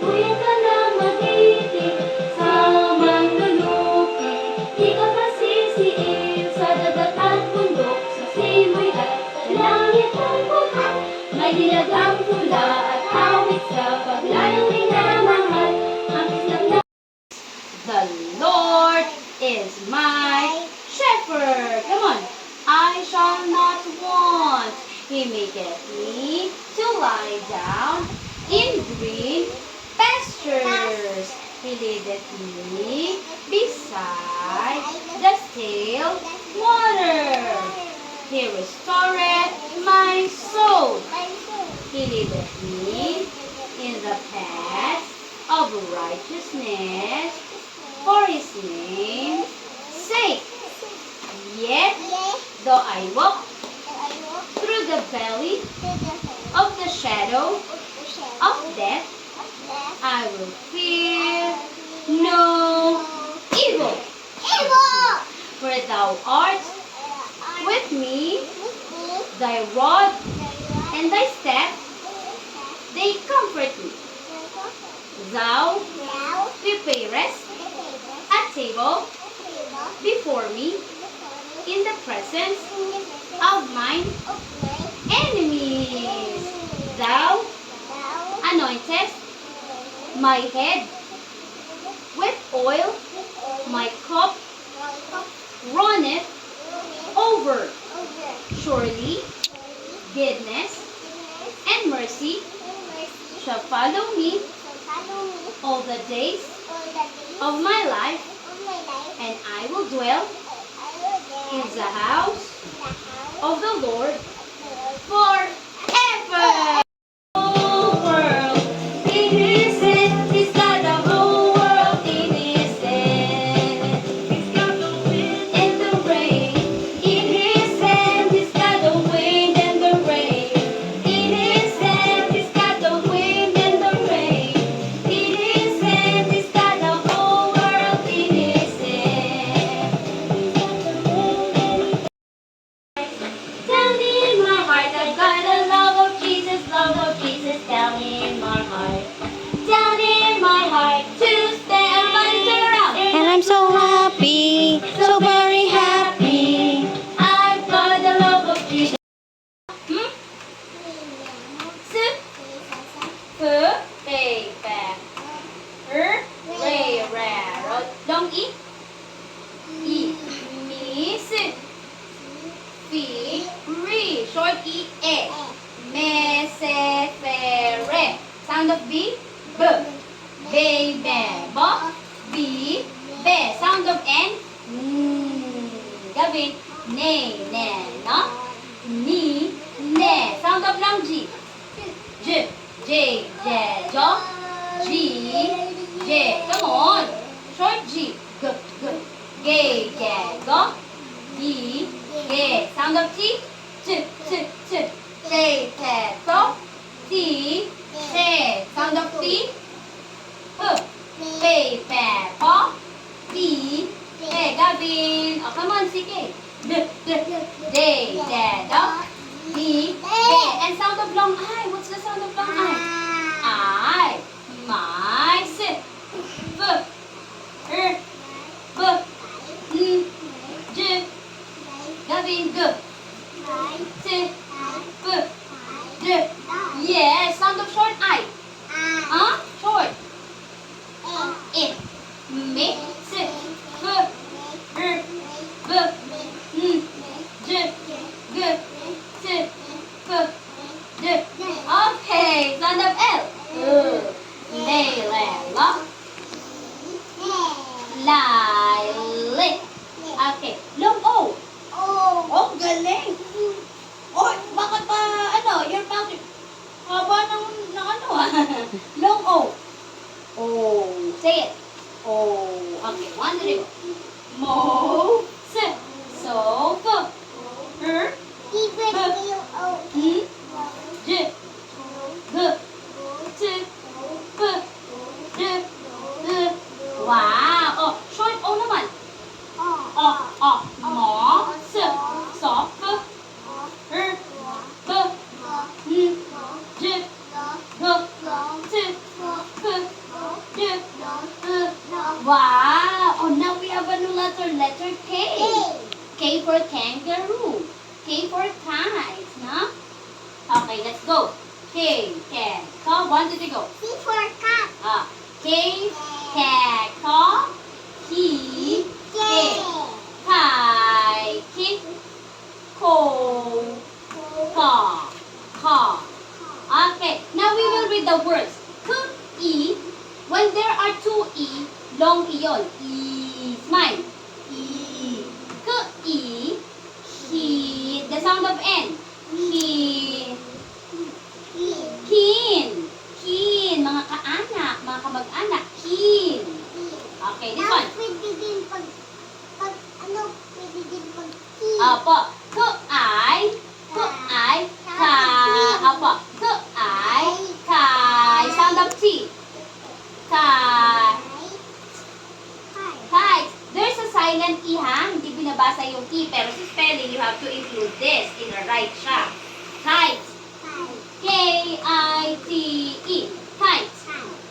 Kuya ka na mag-ibig sa manlulupa. Di ka masisiil sa dagat at bundok, sa simoy at sa langit ang bukal. May nilagang pula at awit sa paglayong minamahal. Ang isang na The Lord is my shepherd. Come on. I shall not want. He maketh me to lie down in green pastures. He leadeth me beside the still water. He restoreth my soul. He leadeth me in the paths of righteousness for his name's sake. Yet, though I walk through the valley of the shadow of death, I will fear no evil. For thou art with me, thy rod and thy staff, they comfort me. Thou preparest a table before me in the presence of mine enemies. Thou anointest my head with oil, my cup runneth over. Surely goodness and mercy shall follow me all the days of my life, and I will dwell in the house of the Lord forever. Whole world in his hand, he's got the whole world in his hand. He's got the wind and the rain in his hand. He's got the wind and the rain in his hand. He's got the wind and the rain in his hand. He's got the whole world in his hand. Down in my heart, I've got a love of Jesus down in my heart. Down in my heart, to stay. Everybody turn around. And I'm so happy, so very happy. I've got the love of Jesus. Sip, pay, back. Lay, ra, long e, me, sit, fi, re, short e, me, se, fe, re. Sound of B, b, be, bo, b, be. Sound of N, Gavin, ne, no, ni, ne. Sound of long G, j, jo, G, J. Come on. Short G. G, go. G, G. Sound of T. J, go. T, T. Sound of T. P, po. D, Gavin. Oh, come on, sige. D, dog. D, and sound of long I. What's the sound of long I? My, sit. B, J, Gavin, G, T, B, D. Yes, sound of short I. Short. E, me, sit. B, J, G, T, B, D. Okay, sound of L. Lily. Okay, long O. Oh, galing! Oh, bakit ba, your mouth, haba ng Long O. Oh, say it. Oh, okay, one, two, mo, si, so, f, r, j, g, t, p, d, wow. Oh, short O naman. Mo, si, so, f, r, b, j, g, t, p, Wow! Oh, now we have a new letter. Letter K. K for kangaroo. K for kite, no? Okay, let's go. K, cat, ka. 1, 2, 3, go. C for cat. K, cat, ka. Ki, K. kai, kit, ko, ka, ka. Okay, now we will read the words. K, E. When there are 2 E, long E yun. E, smile. E, K, E, ki, the sound of N. Ki, kin. Kin, mga kaanak, mga kamag-anak. Kin. Okay, this one. Pwede din pag pwede din pag Apo, K-I, K-I, ka. Apo, K-I, kai. Sound of T. Kai. Kite. There's a silent E ha. Hindi binabasa yung E. Pero sa spelling, you have to include this. In the right siya. Kite. K-I-T-E. Kite.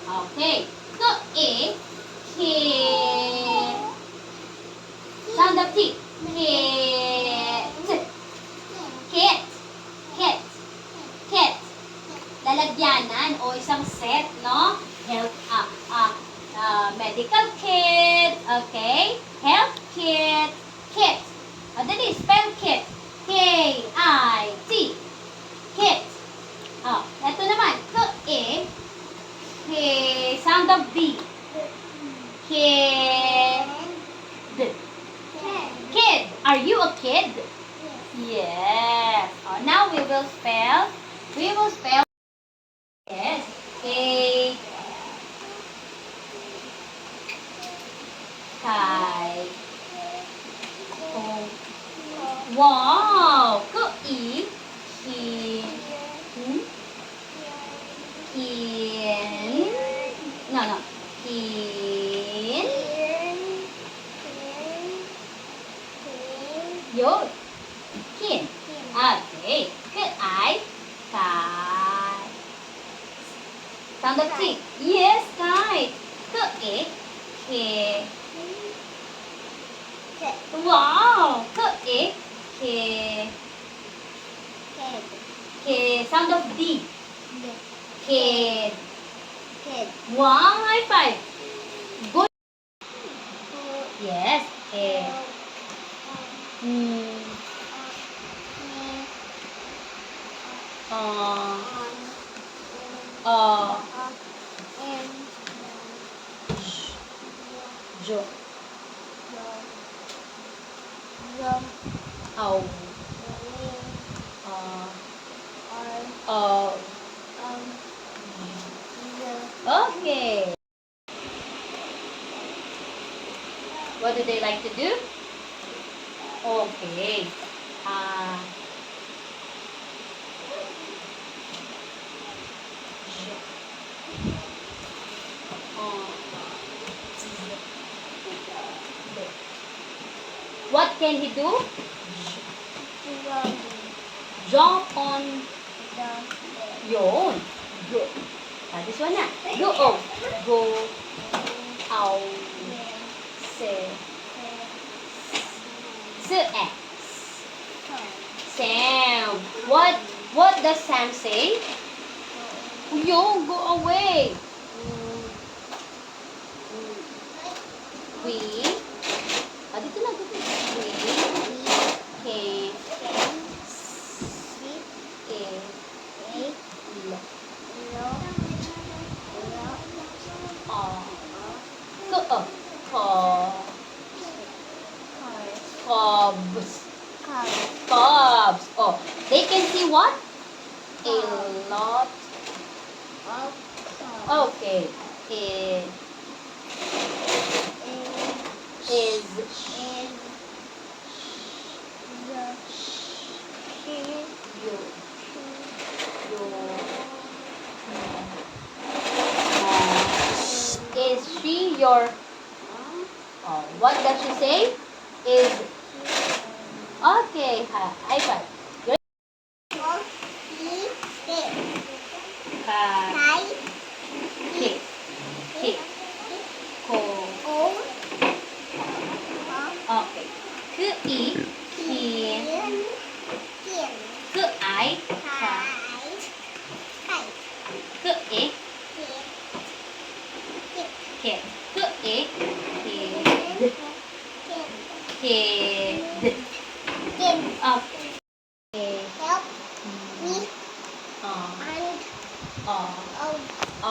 Okay. K-E. K. Sound of T. Kit. Kit. Kit. Kit. Lalagyanan o isang set, no? Health, medical kit, okay? Health kit, kit. Dali, spell kit. K-I-T. Kit. Ito naman, K-E. K, sound of D. Kid. Kid. Are you a kid? Yes. Now we will spell. Yes. K. Kai. Oh. Wow. K-E. Ki. Kin. No. Kin. Yun. Kin. Okay. K-I. Kai. Sound of T. Yes, kite. K-E. K. Wow. K-E. K. K. Sound of D. Kid. Wow, high five. Good. Yes. Kid. Jo. Ow. Okay. What do they like to do? Okay. What can he do? Jump on. Yun. Go. This one na. Go. Go. Ow. Se. X. Sam. What does Sam say? Yo, go away. We. Dito na. We. Can. Cubs. Oh, they can see what? A lot. Okay. Is she your? What does she say? Is okay. High five. Kick. Ko.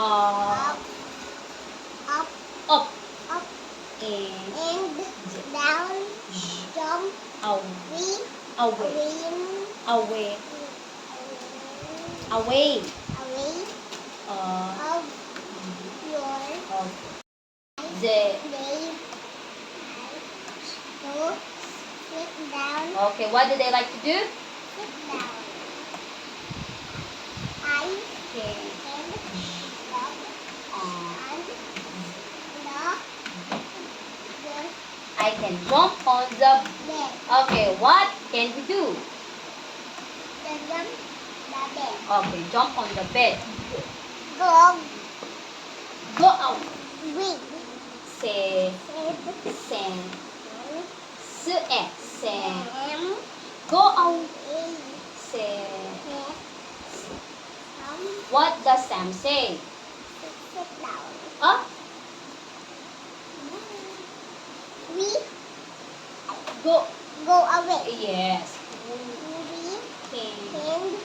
Up. Up. Up. Up. And And down. Jump. away. Away. Away. Away. Away. Of your Of the day. To sit down. Okay, what do they like to do? Sit down. I Okay. can jump on the I can jump on the. bed. Okay, what can we do? The jump the bed. Okay, jump on the bed. Go. Go out. Read. Say, Sit. send, send. Am. Go out. In. Say. Head. Some. What does Sam say? Sit down. Huh? We Go. go away. Yes. We Can. and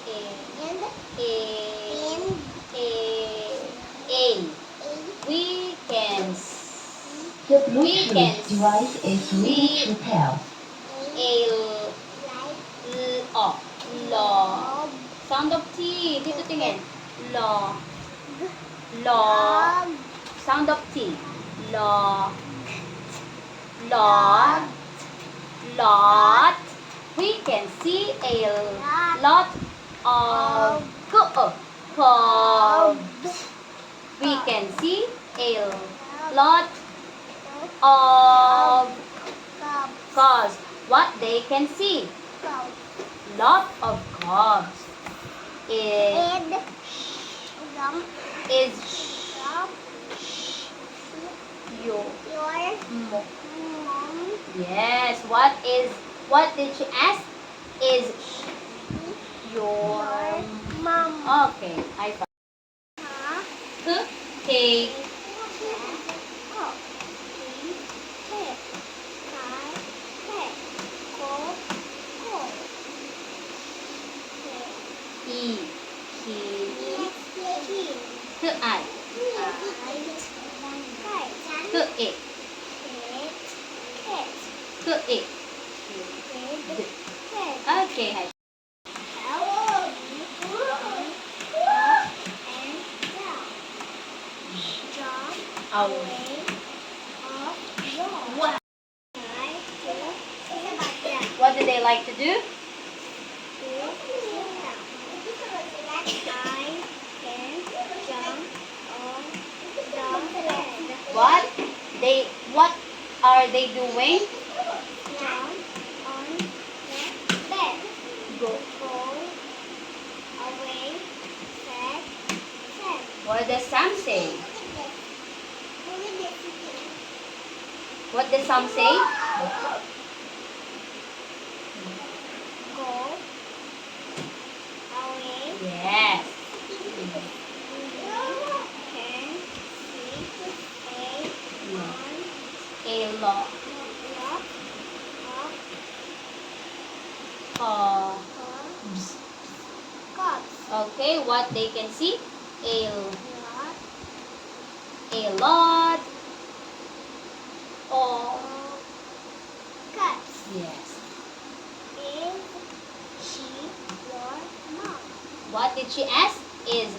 A. and A. a We can. The We can Bluetooth device is ready to pair. A. like Oh. Law. dog. Sound of T. Dito tingin. Law. Law. Dog. Sound of T. Law. Lot. Lot. We can see a lot of cubs. We can see a lot of Cub. cars. What they can see? Cub. Lot of cars. Is And jump. is Jump. your Your mo- mom. Yes. What did she ask? Is your Your mom. okay? I found Huh? cake. E. He. I. It. It. Okay. Hai. Away. Wow. What do they like to do? What are they doing? Go. What does Sam say? What does Sam say? Yes. A lot. Okay, what they can see? A lot of yes. What did she ask? Is